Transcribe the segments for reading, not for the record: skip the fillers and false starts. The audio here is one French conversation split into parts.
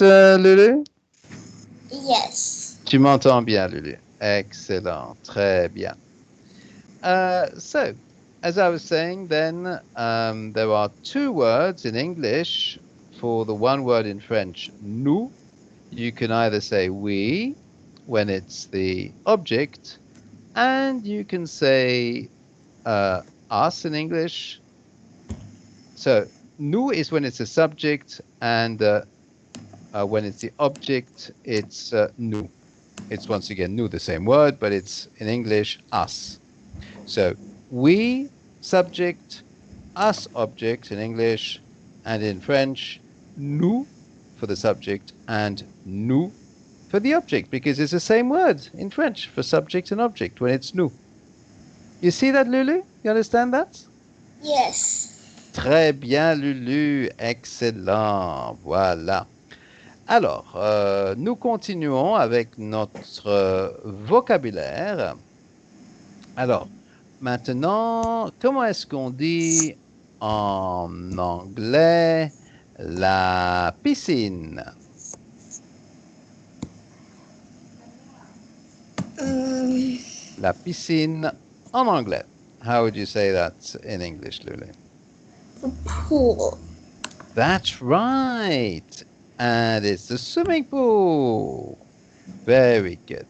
correct, Lulu? Yes. Tu m'entends bien, Lulu? Excellent, très bien. So, as I was saying, then there are two words in English for the one word in French, nous. You can either say we when it's the object, and you can say us in English. So, nous is when it's a subject, and when it's the object, it's nous. It's once again nous, the same word, but it's in English us. So we subject, us object in English, and in French, nous for the subject and nous for the object, because it's the same word in French for subject and object when it's nous. You see that, Lulu? You understand that? Yes. Très bien, Lulu. Excellent. Voilà. Alors, nous continuons avec notre vocabulaire. Alors, maintenant, comment est-ce qu'on dit en anglais la piscine? La piscine en anglais. How would you say that in English, Lulu? Pool. That's right. And it's the swimming pool. Very good.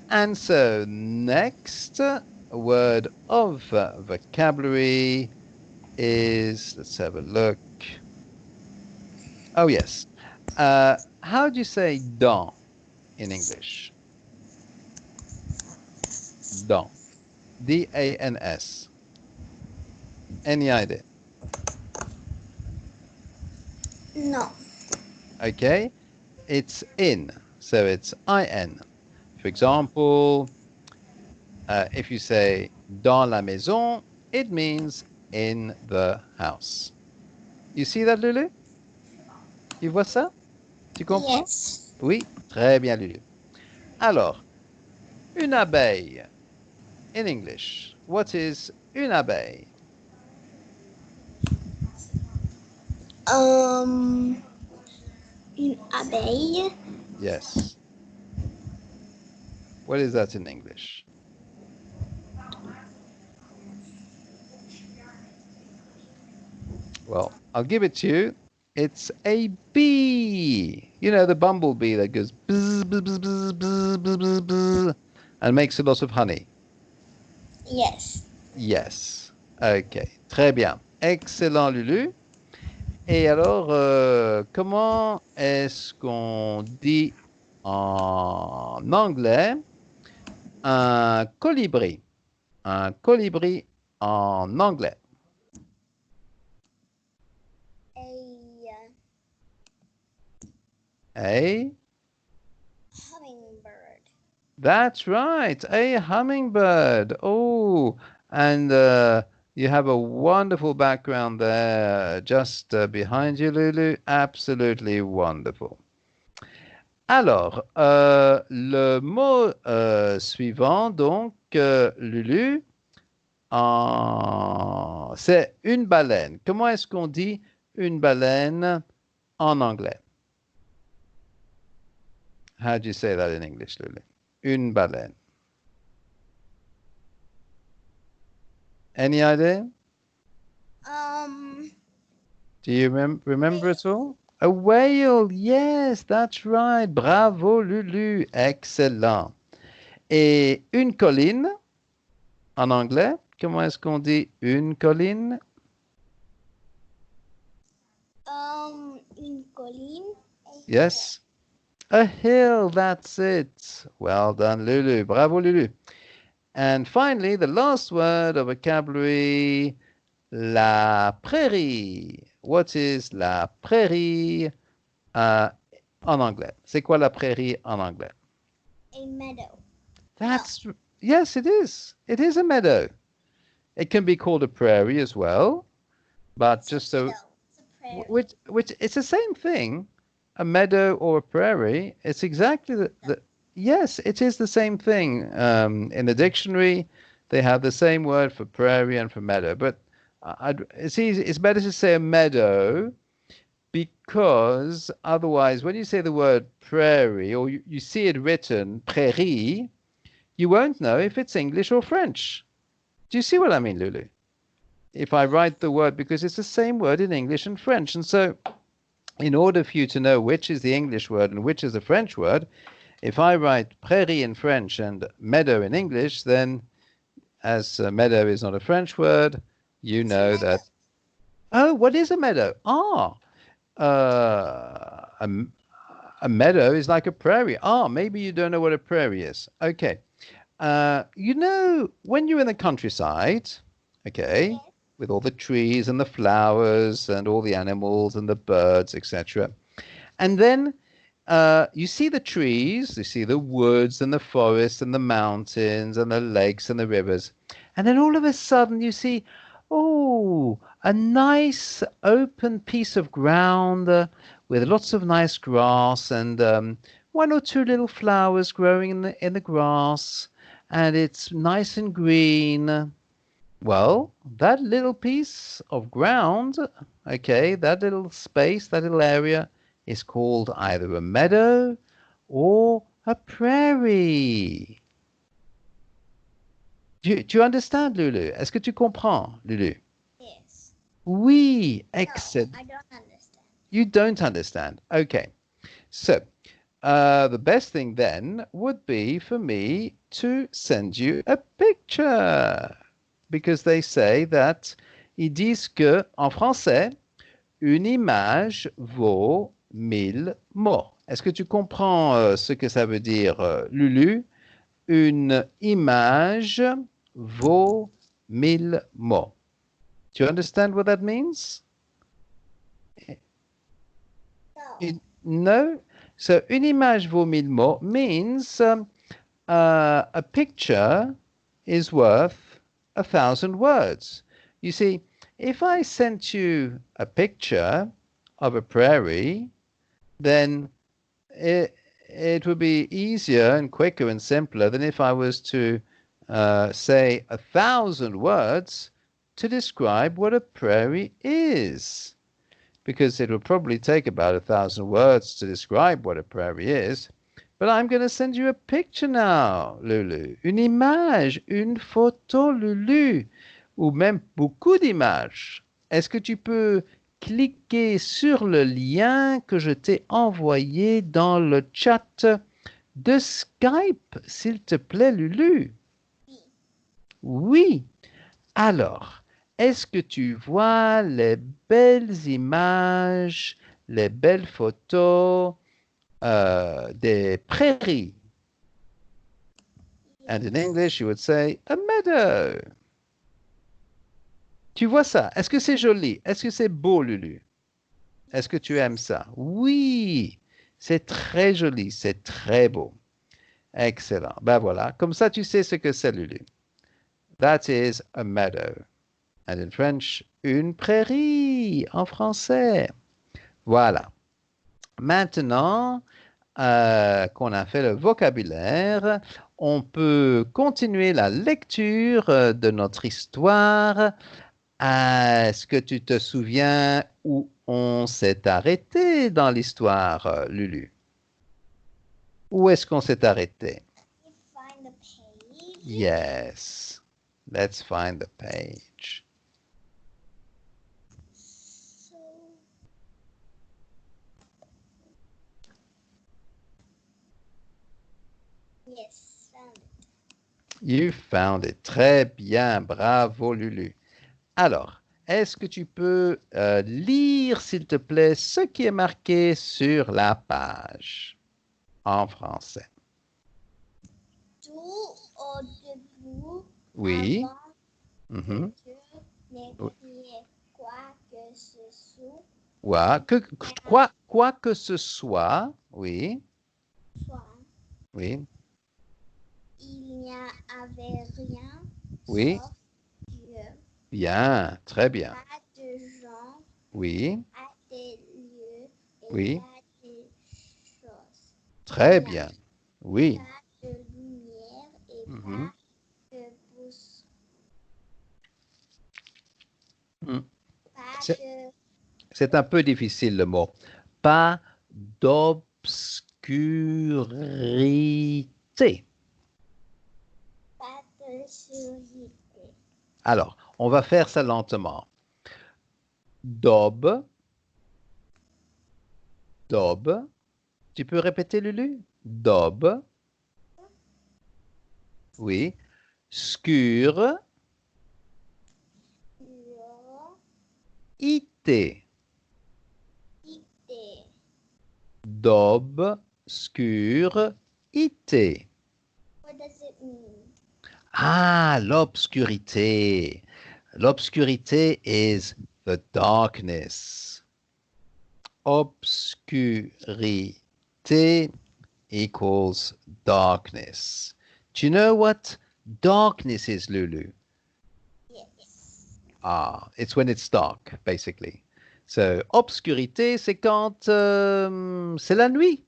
And so next word of vocabulary is, let's have a look. Oh, yes. How do you say dans in English? Dans. D-A-N-S. Any idea? No. Okay. It's in. So it's I-N. For example, if you say dans la maison, it means in the house. You see that, Lulu? Tu vois ça? Tu comprends? Yes. Oui, très bien, Lulu. Alors, une abeille. In English, what is une abeille? Une abeille. Yes. What is that in English? Well, I'll give it to you. It's a bee. You know, the bumblebee that goes buzz, buzz, buzz, buzz, buzz, buzz, buzz, buzz, and makes a lot of honey. Yes. Yes. OK. Très bien. Excellent, Lulu. Et alors, comment est-ce qu'on dit en anglais un colibri? Un colibri en anglais. A hummingbird. That's right, a hummingbird. Oh, and you have a wonderful background there just behind you, Lulu. Absolutely wonderful. Alors, le mot suivant, donc, Lulu, c'est une baleine. Comment est-ce qu'on dit une baleine en anglais? How do you say that in English, Lulu? Une baleine. Any idea? Do you remember at all? A whale, yes, that's right. Bravo, Lulu. Excellent. Et une colline, en anglais, comment est-ce qu'on dit une colline? Une colline. Yes. A hill, that's it. Well done, Lulu. Bravo, Lulu. And finally, the last word of vocabulary, la prairie. What is la prairie en anglais? C'est quoi la prairie en anglais? A meadow. That's, yes, it is. It is a meadow. It can be called a prairie as well, but just so, which it's the same thing, a meadow or a prairie. It's exactly the yes, it is the same thing. In the dictionary, they have the same word for prairie and for meadow, but it's easy. It's better to say a meadow because otherwise, when you say the word prairie or you see it written prairie, you won't know if it's English or French. Do you see what I mean, Lulu? If I write the word, because it's the same word in English and French. And so in order for you to know which is the English word and which is the French word, if I write prairie in French and meadow in English, then as meadow is not a French word, you know that. Oh, what is a meadow? A meadow is like a prairie. Maybe you don't know what a prairie is. Okay. You know, when you're in the countryside, okay, Yes. with all the trees and the flowers and all the animals and the birds, etc. And then you see the trees, you see the woods and the forests and the mountains and the lakes and the rivers. And then all of a sudden you see, oh, a nice open piece of ground with lots of nice grass and one or two little flowers growing in the grass, and it's nice and green. Well, that little piece of ground, okay, that little space, that little area is called either a meadow or a prairie. Do you understand, Lulu? Est-ce que tu comprends, Lulu? Yes. Oui, No, excellent. I don't understand. You don't understand. Okay. So, the best thing then would be for me to send you a picture. Because they say that ils disent que en français, une image vaut 1000 mots. Est-ce que tu comprends ce que ça veut dire, Lulu? Une image vaut 1000 mots. Do you understand what that means? No. No? So, une image vaut 1000 mots means a picture is worth 1,000 words. You see, if I sent you a picture of a prairie, then it would be easier and quicker and simpler than if I was to say 1,000 words to describe what a prairie is. Because it would probably take about 1,000 words to describe what a prairie is. But I'm going to send you a picture now, Lulu. Une image, une photo, Lulu. Ou même beaucoup d'images. Est-ce que tu peux cliquer sur le lien que je t'ai envoyé dans le chat de Skype, s'il te plaît, Lulu? Oui. Alors, est-ce que tu vois les belles images, les belles photos des prairies? And in English, you would say a meadow. Tu vois ça? Est-ce que c'est joli? Est-ce que c'est beau, Lulu? Est-ce que tu aimes ça? Oui, c'est très joli, c'est très beau. Excellent. Ben voilà, comme ça tu sais ce que c'est, Lulu. That is a meadow. And in French, une prairie en français. Voilà. Maintenant qu'on a fait le vocabulaire, on peut continuer la lecture de notre histoire. Est-ce que tu te souviens où on s'est arrêté dans l'histoire, Lulu? Où est-ce qu'on s'est arrêté? Find the page. Yes. Let's find the page. So, yes, found it. You found it. Très bien. Bravo, Lulu. Alors, est-ce que tu peux lire, s'il te plaît, ce qui est marqué sur la page en français? Tout au début, Oui. avant Mhm. que n'écrire quoi que ce soit, Quoi que ce soit, oui, oui, il n'y avait rien oui, sauf Dieu, bien, très bien, pas de gens, oui, pas de lieux et oui, pas de choses, très rien, bien, oui. pas de lumière et Mhm. pas de pouce, Mm. pas C'est de C'est un peu difficile le mot. Pas d'obscurité. Pas d'obscurité. Alors, on va faire ça lentement. Daube. Daube. Tu peux répéter, Lulu? Daube. Oui. Scure. Ité. Ité. Daube. Scure. Ité. What does it mean? Ah, l'obscurité. L'obscurité is the darkness. Obscurité equals darkness. Do you know what darkness is, Lulu? Yes. Ah, it's when it's dark, basically. So, obscurité, c'est quand c'est la nuit,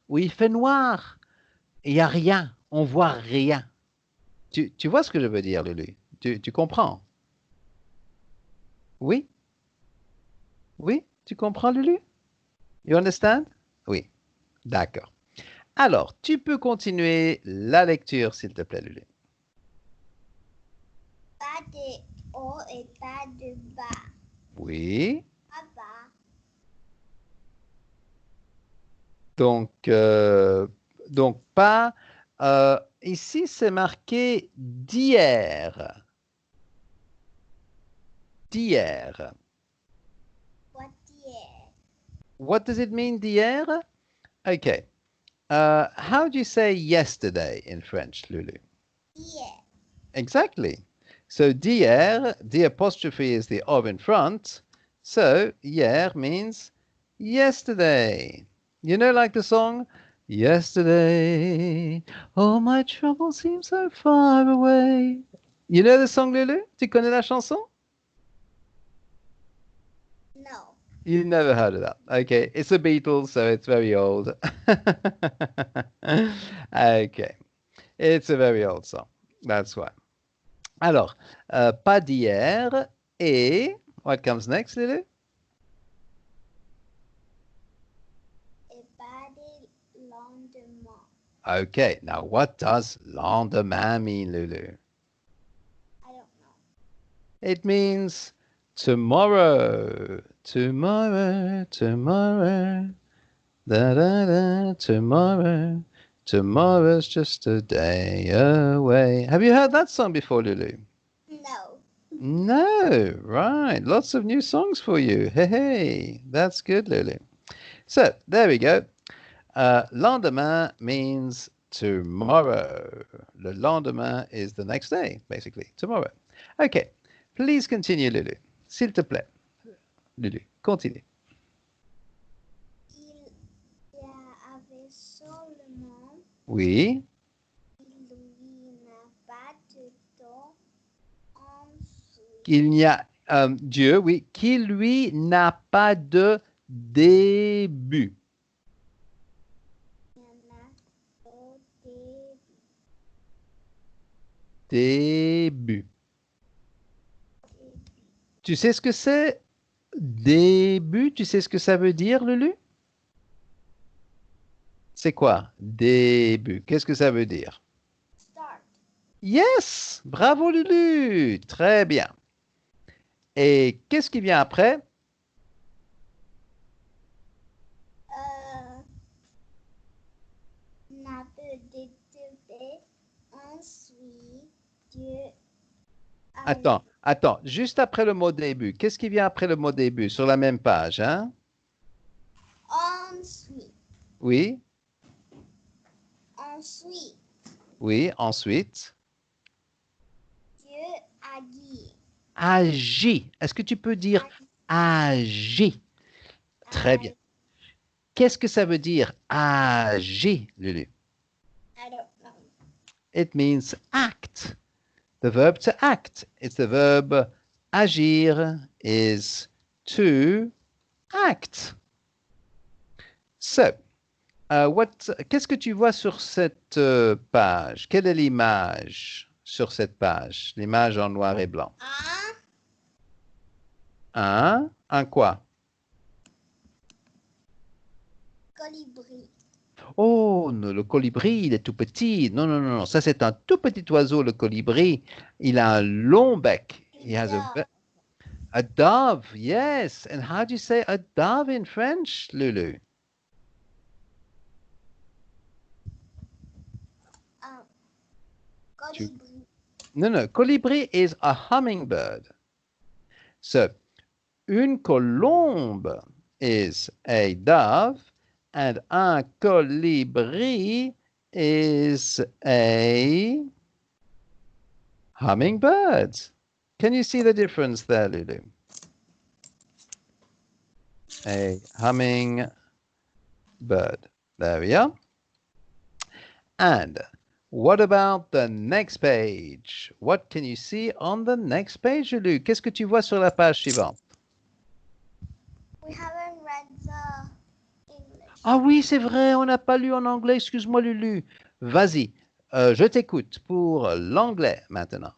où il fait noir. Il n'y a rien, on voit rien. Tu vois ce que je veux dire, Lulu? Tu comprends? Oui? Oui? Tu comprends, Lulu? You understand? Oui, d'accord. Alors, tu peux continuer la lecture, s'il te plaît, Lulu. Pas de haut et pas de bas. Oui. Papa. Donc pas. Ici, c'est marqué d'hier. D'hier. What dear? What does it mean, d'hier? Okay. How do you say yesterday in French, Lulu? Hier. Exactly. So d'hier, the apostrophe is the of in front. So hier means yesterday. You know, like the song, Yesterday, all my troubles seem so far away. You know the song, Lulu? Tu connais la chanson? No. You never heard of that. Okay, it's the Beatles, so it's very old. Okay, it's a very old song. That's why. Alors, pas d'hier et what comes next, Lulu? Et pas de lendemain. Okay, now what does lendemain mean, Lulu? I don't know. It means tomorrow, tomorrow, tomorrow, da da da, tomorrow. Tomorrow's just a day away. Have you heard that song before, Lulu? No. No, right. Lots of new songs for you. Hey, hey, that's good, Lulu. So there we go. Lendemain means tomorrow. Le lendemain is the next day, basically, tomorrow. Okay, please continue, Lulu. S'il te plaît. Lulu, continue. Il y avait seulement. Oui, Lui n'a pas de temps ensuite. qu'il n'y a Dieu, oui, qui lui n'a pas de début. Il y en a au début. Début. Tu sais ce que c'est début? Tu sais ce que ça veut dire, Lulu? C'est quoi? Début. Qu'est-ce que ça veut dire? Start. Yes! Bravo, Lulu! Très bien. Et qu'est-ce qui vient après? N'a pas de début. Ensuite, Dieu a. Attends. Juste après le mot début. Qu'est-ce qui vient après le mot début sur la même page, hein? Ensuite. Oui, Ensuite, oui, ensuite. Dieu a dit. Agit. Est-ce que tu peux dire agit? Très bien. Qu'est-ce que ça veut dire agir, Lulu? I don't know. It means act. The verb to act. It's the verb agir is to act. So, qu'est-ce que tu vois sur cette page? Quelle est l'image sur cette page? L'image en noir et blanc. Un Un quoi? colibri. Oh, non, le colibri, il est tout petit. Non, non, non, non. Ça, c'est un tout petit oiseau, le colibri. Il a un long bec. He has a dove, yes. And how do you say a dove in French, Lulu? Colibri. No, no. Colibri is a hummingbird. So, une colombe is a dove, and un colibri is a hummingbird. Can you see the difference there, Lulu? A hummingbird. There we are. And what about the next page? What can you see on the next page, Lulu? Qu'est-ce que tu vois sur la page suivante? We haven't read the English. Ah oui, c'est vrai, on n'a pas lu en anglais. Excuse-moi, Lulu. Vas-y, je t'écoute pour l'anglais maintenant.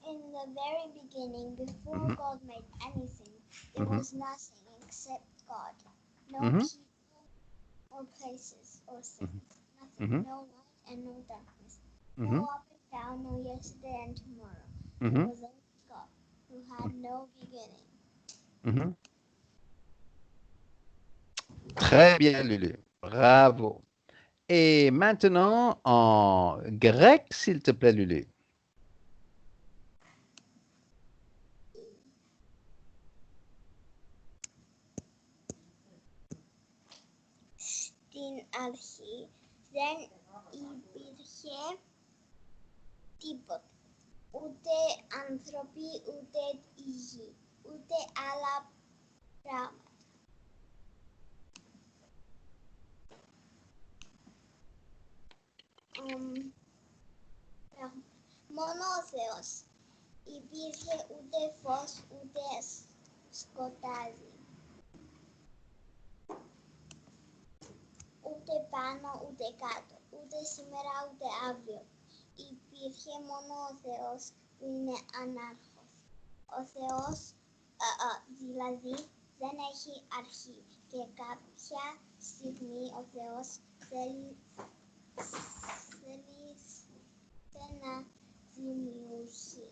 In the very beginning, before God made anything, there was nothing except God. No people or places or things. Nothing. No light and no darkness. No up and down, no yesterday and tomorrow. There was only God, who had no beginning. Très bien, Lulu. Bravo. Et maintenant, en grec, s'il te plaît, Lulu. Στην αρχή δεν υπήρχε τίποτα. Ούτε άνθρωποι, ούτε η γη, ούτε άλλα πράγματα. Μόνο ο Θεός. Υπήρχε ούτε φως, ούτε σκοτάδι. Ούτε πάνω, ούτε κάτω. Ούτε σήμερα, ούτε αύριο. Υπήρχε μόνο ο Θεός που είναι ανάρχος. Ο Θεός, δηλαδή, δεν έχει αρχή. Και κάποια στιγμή ο Θεός θέλει να δημιουργεί.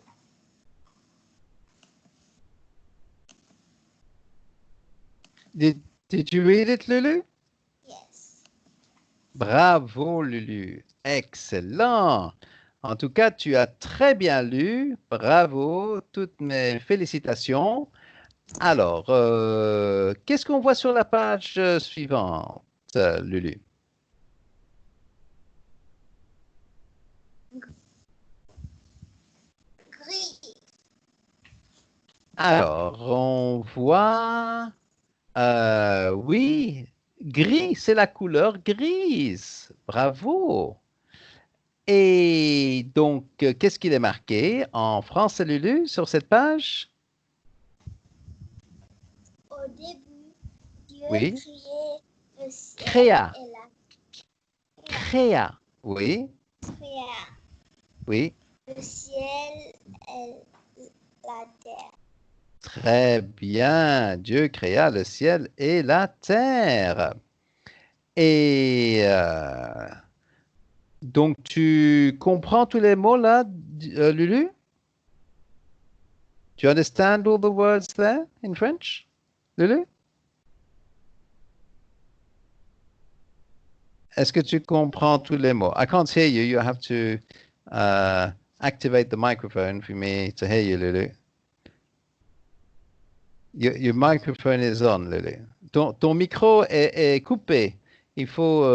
Did you read it, Lulu? Yes. Bravo, Lulu. Excellent. En tout cas, tu as très bien lu. Bravo. Toutes mes félicitations. Alors, qu'est-ce qu'on voit sur la page suivante, Lulu? Gris. Alors, on voit, oui, gris, c'est la couleur grise. Bravo. Et donc, qu'est-ce qu'il est marqué en français, Lulu, sur cette page? Au début, Dieu Oui. créait le ciel Créa. et la Créa. Oui. créa Oui. le ciel et la terre. Très bien. Dieu créa le ciel et la terre. Et donc, tu comprends tous les mots là, Lulu? Do you understand all the words there in French, Lulu? Est-ce que tu comprends tous les mots? I can't hear you. You have to activate the microphone for me to hear you, Lulu. Your microphone is on, Lulu. Ton micro est coupé. Il faut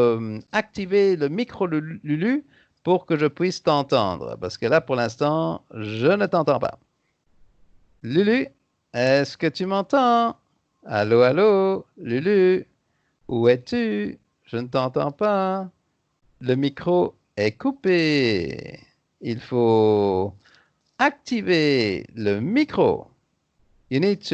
activer le micro, Lulu, pour que je puisse t'entendre. Parce que là, pour l'instant, je ne t'entends pas. Lulu, est-ce que tu m'entends? Allô, allô, Lulu, où es-tu? Je ne t'entends pas. Le micro est coupé. Il faut activer le micro. You need to